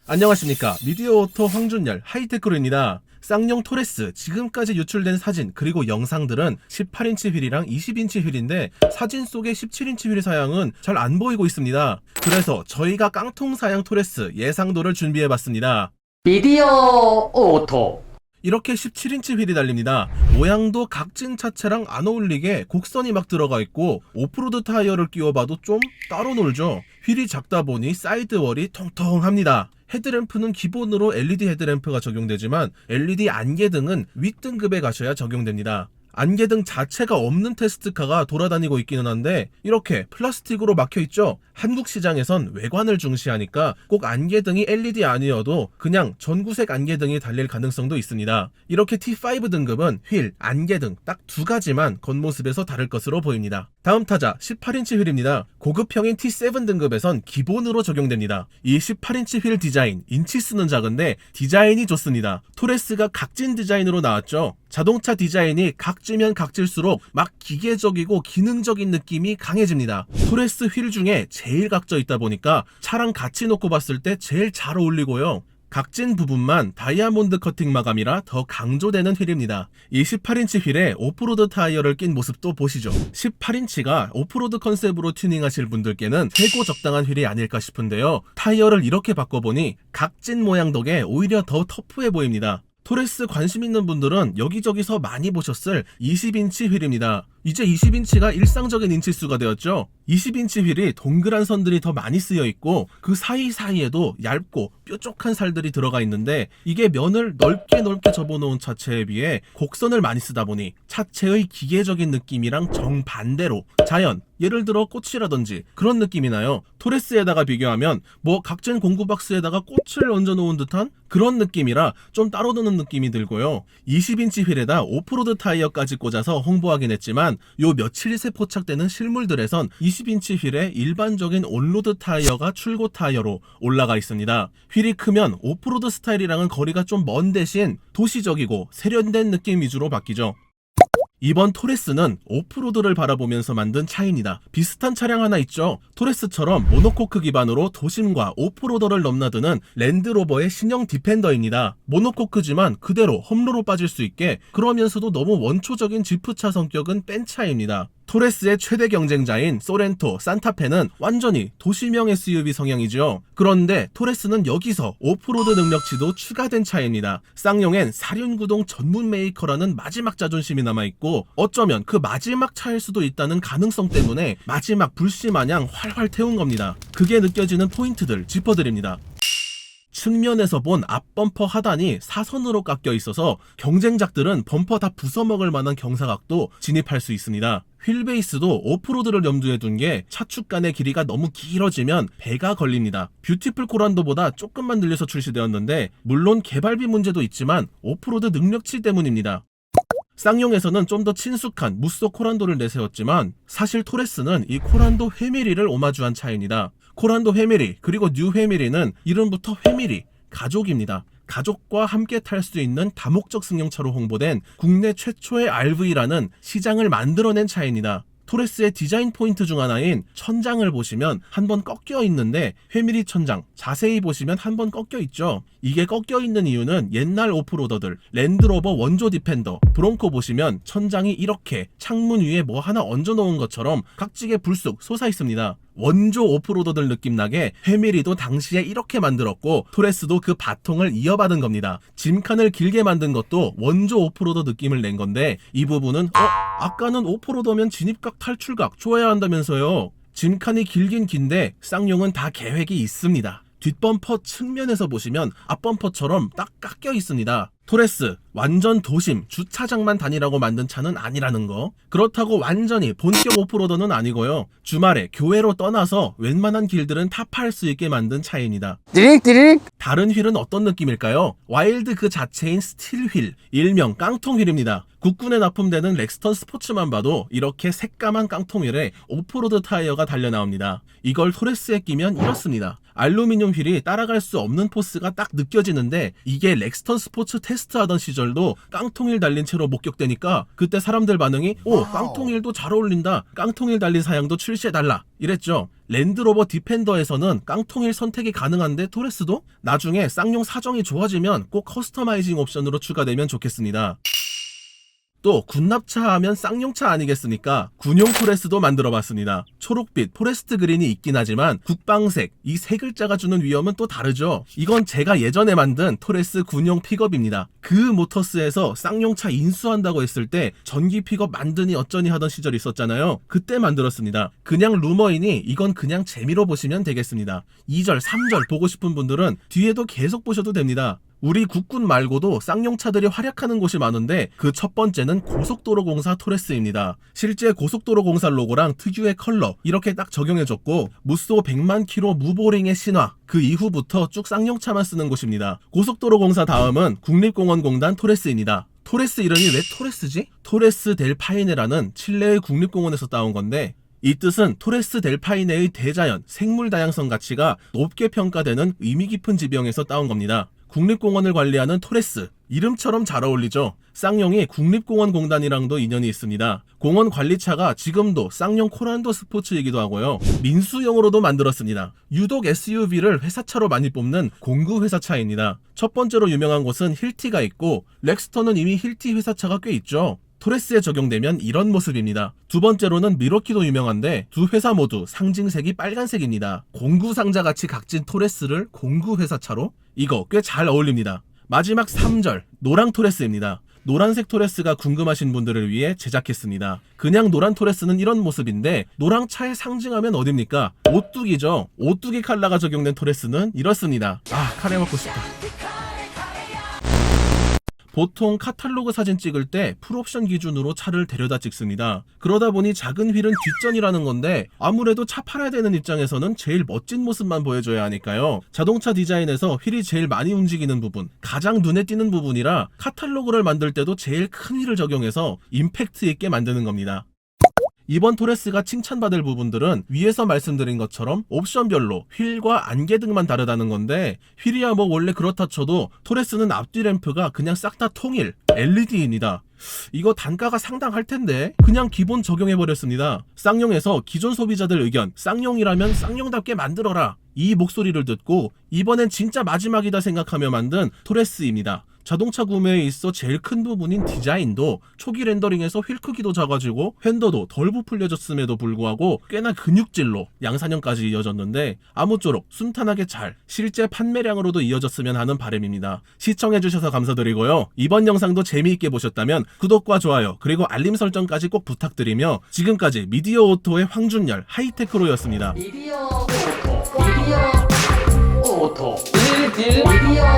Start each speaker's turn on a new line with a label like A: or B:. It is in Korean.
A: 안녕하십니까. 미디어오토 황준열 하이테크루입니다. 쌍용 토레스 지금까지 유출된 사진 그리고 영상들은 18인치 휠이랑 20인치 휠인데 사진 속의 17인치 휠 사양은 잘 안 보이고 있습니다. 그래서 저희가 깡통 사양 토레스 예상도를 준비해봤습니다.
B: 미디어 오토.
A: 이렇게 17인치 휠이 달립니다. 모양도 각진 차체랑 안 어울리게 곡선이 막 들어가 있고 오프로드 타이어를 끼워봐도 좀 따로 놀죠. 휠이 작다 보니 사이드월이 통통합니다. 헤드램프는 기본으로 LED 헤드램프가 적용되지만 LED 안개등은 윗등급에 가셔야 적용됩니다. 안개등 자체가 없는 테스트카가 돌아다니고 있기는 한데 이렇게 플라스틱으로 막혀있죠. 한국 시장에선 외관을 중시하니까 꼭 안개등이 LED 아니어도 그냥 전구색 안개등이 달릴 가능성도 있습니다. 이렇게 T5 등급은 휠, 안개등 딱 두 가지만 겉모습에서 다를 것으로 보입니다. 다음 타자 18인치 휠입니다. 고급형인 T7 등급에선 기본으로 적용됩니다. 이 18인치 휠 디자인, 인치수는 작은데 디자인이 좋습니다. 토레스가 각진 디자인으로 나왔죠. 자동차 디자인이 각지면 각질수록 막 기계적이고 기능적인 느낌이 강해집니다. 토레스 휠 중에 제일 각져 있다 보니까 차랑 같이 놓고 봤을 때 제일 잘 어울리고요. 각진 부분만 다이아몬드 커팅 마감이라 더 강조되는 휠입니다. 이 18인치 휠에 오프로드 타이어를 낀 모습도 보시죠. 18인치가 오프로드 컨셉으로 튜닝하실 분들께는 최고 적당한 휠이 아닐까 싶은데요. 타이어를 이렇게 바꿔보니 각진 모양 덕에 오히려 더 터프해 보입니다. 토레스 관심 있는 분들은 여기저기서 많이 보셨을 20인치 휠입니다. 이제 20인치가 일상적인 인치수가 되었죠. 20인치 휠이 동그란 선들이 더 많이 쓰여 있고 그 사이사이에도 얇고 뾰족한 살들이 들어가 있는데 이게 면을 넓게 접어놓은 차체에 비해 곡선을 많이 쓰다 보니 차체의 기계적인 느낌이랑 정반대로 자연, 예를 들어 꽃이라든지 그런 느낌이 나요. 토레스에다가 비교하면 뭐 각진 공구박스에다가 꽃을 얹어놓은 듯한 그런 느낌이라 좀 따로 노는 느낌이 들고요. 20인치 휠에다 오프로드 타이어까지 꽂아서 홍보하긴 했지만 요 며칠 새 포착되는 실물들에선 20인치 휠에 일반적인 온로드 타이어가 출고 타이어로 올라가 있습니다. 휠이 크면 오프로드 스타일이랑은 거리가 좀 먼 대신 도시적이고 세련된 느낌 위주로 바뀌죠. 이번 토레스는 오프로드를 바라보면서 만든 차입니다. 비슷한 차량 하나 있죠. 토레스처럼 모노코크 기반으로 도심과 오프로더를 넘나드는 랜드로버의 신형 디펜더입니다. 모노코크지만 그대로 험로로 빠질 수 있게 그러면서도 너무 원초적인 지프차 성격은 뺀 차입니다. 토레스의 최대 경쟁자인 소렌토, 산타페는 완전히 도시명 SUV 성향이죠. 그런데 토레스는 여기서 오프로드 능력치도 추가된 차입니다. 쌍용엔 사륜구동 전문 메이커라는 마지막 자존심이 남아있고 어쩌면 그 마지막 차일 수도 있다는 가능성 때문에 마지막 불씨마냥 활활 태운 겁니다. 그게 느껴지는 포인트들 짚어드립니다. 측면에서 본 앞범퍼 하단이 사선으로 깎여 있어서 경쟁작들은 범퍼 다 부숴먹을 만한 경사각도 진입할 수 있습니다. 휠베이스도 오프로드를 염두에 둔 게 차축 간의 길이가 너무 길어지면 배가 걸립니다. 뷰티풀 코란도보다 조금만 늘려서 출시되었는데 물론 개발비 문제도 있지만 오프로드 능력치 때문입니다. 쌍용에서는 좀 더 친숙한 무쏘 코란도를 내세웠지만 사실 토레스는 이 코란도 회밀리를 오마주한 차입니다. 코란도 회밀리 그리고 뉴 회밀리는 이름부터 회밀리, 가족입니다. 가족과 함께 탈 수 있는 다목적 승용차로 홍보된 국내 최초의 RV라는 시장을 만들어낸 차입니다. 토레스의 디자인 포인트 중 하나인 천장을 보시면 한번 꺾여 있는데 회밀리 천장 자세히 보시면 한번 꺾여 있죠. 이게 꺾여 있는 이유는 옛날 오프로더들 랜드로버 원조 디펜더 브롱코 보시면 천장이 이렇게 창문 위에 뭐 하나 얹어 놓은 것처럼 각지게 불쑥 솟아 있습니다. 원조 오프로더들 느낌 나게 회밀리도 당시에 이렇게 만들었고 토레스도 그 바통을 이어받은 겁니다. 짐칸을 길게 만든 것도 원조 오프로더 느낌을 낸 건데 이 부분은 아까는 오프로더면 진입각 탈출각 줘야 한다면서요. 짐칸이 길긴 긴데 쌍용은 다 계획이 있습니다. 뒷범퍼 측면에서 보시면 앞범퍼처럼 딱 깎여 있습니다. 토레스 완전 도심 주차장만 다니라고 만든 차는 아니라는 거. 그렇다고 완전히 본격 오프로더는 아니고요. 주말에 교회로 떠나서 웬만한 길들은 타파할 수 있게 만든 차입니다.
B: 띠릭띠릭.
A: 다른 휠은 어떤 느낌일까요? 와일드 그 자체인 스틸 휠, 일명 깡통 휠입니다. 국군에 납품되는 렉스턴 스포츠만 봐도 이렇게 새까만 깡통 휠에 오프로드 타이어가 달려 나옵니다. 이걸 토레스에 끼면 이렇습니다. 알루미늄 휠이 따라갈 수 없는 포스가 딱 느껴지는데 이게 렉스턴 스포츠 테스트하던 시절도 깡통휠 달린 채로 목격되니까 그때 사람들 반응이 오, 깡통휠도 잘 어울린다. 깡통휠 달린 사양도 출시해달라. 이랬죠. 랜드로버 디펜더에서는 깡통휠 선택이 가능한데 토레스도 나중에 쌍용 사정이 좋아지면 꼭 커스터마이징 옵션으로 추가되면 좋겠습니다. 또 군납차 하면 쌍용차 아니겠습니까? 군용 토레스도 만들어봤습니다. 초록빛 포레스트 그린이 있긴 하지만 국방색 이 세 글자가 주는 위험은 또 다르죠. 이건 제가 예전에 만든 토레스 군용 픽업입니다. 그 모터스에서 쌍용차 인수한다고 했을 때 전기 픽업 만드니 어쩌니 하던 시절이 있었잖아요. 그때 만들었습니다. 그냥 루머이니 이건 그냥 재미로 보시면 되겠습니다. 2절, 3절 보고 싶은 분들은 뒤에도 계속 보셔도 됩니다. 우리 국군 말고도 쌍용차들이 활약하는 곳이 많은데 그 첫 번째는 고속도로공사 토레스입니다. 실제 고속도로공사 로고랑 특유의 컬러 이렇게 딱 적용해줬고 무쏘 100만 킬로 무보링의 신화 그 이후부터 쭉 쌍용차만 쓰는 곳입니다. 고속도로공사 다음은 국립공원공단 토레스입니다. 토레스 이름이 왜 토레스지? 토레스 델 파이네라는 칠레의 국립공원에서 따온 건데 이 뜻은 토레스 델 파이네의 대자연, 생물 다양성 가치가 높게 평가되는 의미 깊은 지명에서 따온 겁니다. 국립공원을 관리하는 토레스, 이름처럼 잘 어울리죠. 쌍용이 국립공원공단이랑도 인연이 있습니다. 공원 관리차가 지금도 쌍용 코란도 스포츠이기도 하고요. 민수용으로도 만들었습니다. 유독 SUV를 회사차로 많이 뽑는 공구 회사차입니다. 첫 번째로 유명한 곳은 힐티가 있고 렉스턴은 이미 힐티 회사차가 꽤 있죠. 토레스에 적용되면 이런 모습입니다. 두 번째로는 미러키도 유명한데 두 회사 모두 상징색이 빨간색입니다. 공구 상자같이 각진 토레스를 공구 회사차로? 이거 꽤 잘 어울립니다. 마지막 3절 노랑 토레스입니다. 노란색 토레스가 궁금하신 분들을 위해 제작했습니다. 그냥 노란 토레스는 이런 모습인데 노랑 차의 상징하면 어딥니까? 오뚜기죠. 오뚜기 컬러가 적용된 토레스는 이렇습니다. 아, 카레 먹고 싶다. 보통 카탈로그 사진 찍을 때 풀옵션 기준으로 차를 데려다 찍습니다. 그러다 보니 작은 휠은 뒷전이라는 건데 아무래도 차 팔아야 되는 입장에서는 제일 멋진 모습만 보여줘야 하니까요. 자동차 디자인에서 휠이 제일 많이 움직이는 부분, 가장 눈에 띄는 부분이라 카탈로그를 만들 때도 제일 큰 휠을 적용해서 임팩트 있게 만드는 겁니다. 이번 토레스가 칭찬받을 부분들은 위에서 말씀드린 것처럼 옵션별로 휠과 안개 등만 다르다는 건데 휠이야 뭐 원래 그렇다 쳐도 토레스는 앞뒤 램프가 그냥 싹 다 통일 LED입니다. 이거 단가가 상당할 텐데 그냥 기본 적용해버렸습니다. 쌍용에서 기존 소비자들 의견 쌍용이라면 쌍용답게 만들어라 이 목소리를 듣고 이번엔 진짜 마지막이다 생각하며 만든 토레스입니다. 자동차 구매에 있어 제일 큰 부분인 디자인도 초기 렌더링에서 휠 크기도 작아지고 휀더도 덜 부풀려졌음에도 불구하고 꽤나 근육질로 양산형까지 이어졌는데 아무쪼록 순탄하게 잘 실제 판매량으로도 이어졌으면 하는 바람입니다. 시청해주셔서 감사드리고요. 이번 영상도 재미있게 보셨다면 구독과 좋아요 그리고 알림 설정까지 꼭 부탁드리며 지금까지 미디어 오토의 황준열 하이테크로였습니다.
B: 미디어 오토. 미디어 오토. 미디어